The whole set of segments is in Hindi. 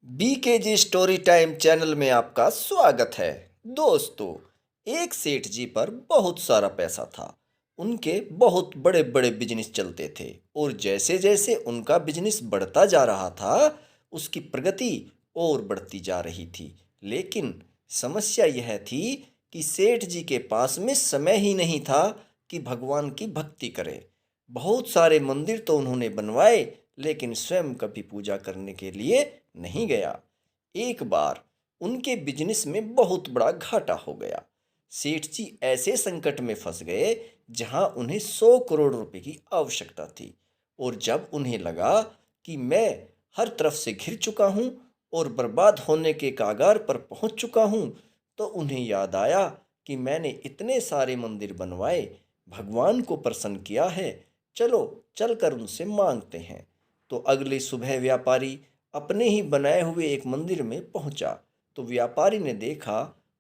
BKG स्टोरी टाइम चैनल में आपका स्वागत है। दोस्तों, एक सेठ जी पर बहुत सारा पैसा था। उनके बहुत बड़े बड़े बिजनेस चलते थे और जैसे जैसे उनका बिजनेस बढ़ता जा रहा था उसकी प्रगति और बढ़ती जा रही थी। लेकिन समस्या यह थी कि सेठ जी के पास में समय ही नहीं था कि भगवान की भक्ति करें। बहुत सारे मंदिर तो उन्होंने बनवाए, लेकिन स्वयं कभी पूजा करने के लिए नहीं गया। एक बार उनके बिजनेस में बहुत बड़ा घाटा हो गया। सेठ जी ऐसे संकट में फंस गए जहां उन्हें 100 करोड़ रुपए की आवश्यकता थी। और जब उन्हें लगा कि मैं हर तरफ से घिर चुका हूं और बर्बाद होने के कागार पर पहुंच चुका हूं, तो उन्हें याद आया कि मैंने इतने सारे मंदिर बनवाए, भगवान को प्रसन्न किया है, चलो चलकर उनसे मांगते हैं। तो अगली सुबह व्यापारी अपने ही बनाए हुए एक मंदिर में पहुंचा। तो व्यापारी ने देखा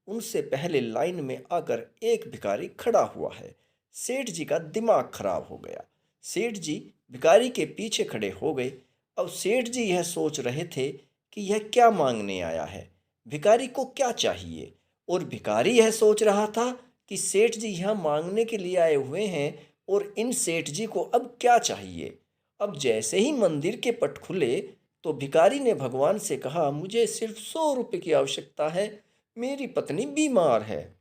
उनसे पहले लाइन में आकर एक भिखारी खड़ा हुआ है। सेठ जी का दिमाग खराब हो गया। सेठ जी भिखारी के पीछे खड़े हो गए। अब सेठ जी यह सोच रहे थे कि यह क्या मांगने आया है, भिखारी को क्या चाहिए। और भिखारी यह सोच रहा था कि सेठ जी यहाँ मांगने के लिए आए हुए हैं और इन सेठ जी को अब क्या चाहिए। अब जैसे ही मंदिर के पट खुले तो भिखारी ने भगवान से कहा, मुझे सिर्फ 100 रुपए की आवश्यकता है, मेरी पत्नी बीमार है।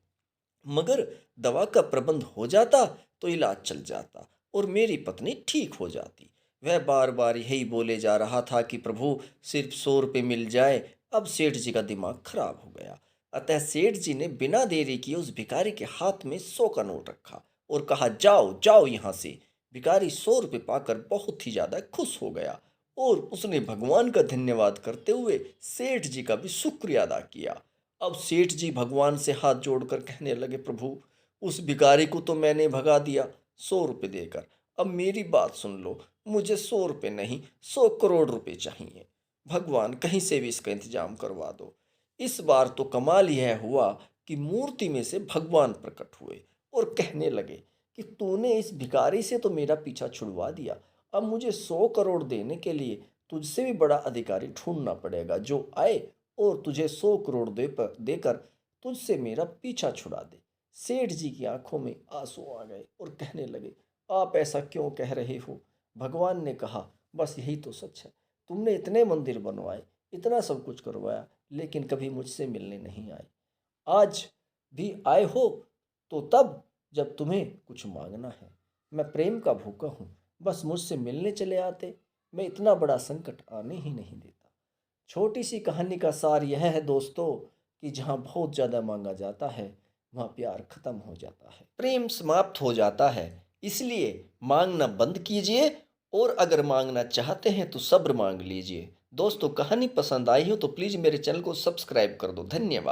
मगर दवा का प्रबंध हो जाता तो इलाज चल जाता और मेरी पत्नी ठीक हो जाती। वह बार बार यही बोले जा रहा था कि प्रभु सिर्फ 100 रुपये मिल जाए। अब सेठ जी का दिमाग खराब हो गया। अतः सेठ जी ने बिना देरी किए उस भिखारी के हाथ में 100 का नोट रखा और कहा, जाओ जाओ यहाँ से। भिखारी 100 रुपये पाकर बहुत ही ज्यादा खुश हो गया और उसने भगवान का धन्यवाद करते हुए सेठ जी का भी शुक्रिया अदा किया। अब सेठ जी भगवान से हाथ जोड़कर कहने लगे, प्रभु उस भिखारी को तो मैंने भगा दिया 100 रुपये देकर। अब मेरी बात सुन लो, मुझे 100 रुपये नहीं 100 करोड़ रुपए चाहिए। भगवान कहीं से भी इसका इंतजाम करवा दो। इस बार तो कमाल यह हुआ कि मूर्ति में से भगवान प्रकट हुए और कहने लगे कि तूने इस भिखारी से तो मेरा पीछा छुड़वा दिया, अब मुझे 100 करोड़ देने के लिए तुझसे भी बड़ा अधिकारी ढूंढना पड़ेगा जो आए और तुझे 100 करोड़ देकर तुझसे मेरा पीछा छुड़ा दे। सेठ जी की आंखों में आंसू आ गए और कहने लगे, आप ऐसा क्यों कह रहे हो। भगवान ने कहा, बस यही तो सच है, तुमने इतने मंदिर बनवाए, इतना सब कुछ करवाया, लेकिन कभी मुझसे मिलने नहीं आए। आज भी आए हो तो तब जब तुम्हें कुछ मांगना है। मैं प्रेम का भूखा हूँ, बस मुझसे मिलने चले आते, मैं इतना बड़ा संकट आने ही नहीं देता। छोटी सी कहानी का सार यह है दोस्तों कि जहाँ बहुत ज़्यादा मांगा जाता है वहाँ प्यार खत्म हो जाता है, प्रेम समाप्त हो जाता है। इसलिए मांगना बंद कीजिए और अगर मांगना चाहते हैं तो सब्र मांग लीजिए। दोस्तों, कहानी पसंद आई हो तो प्लीज़ मेरे चैनल को सब्सक्राइब कर दो। धन्यवाद।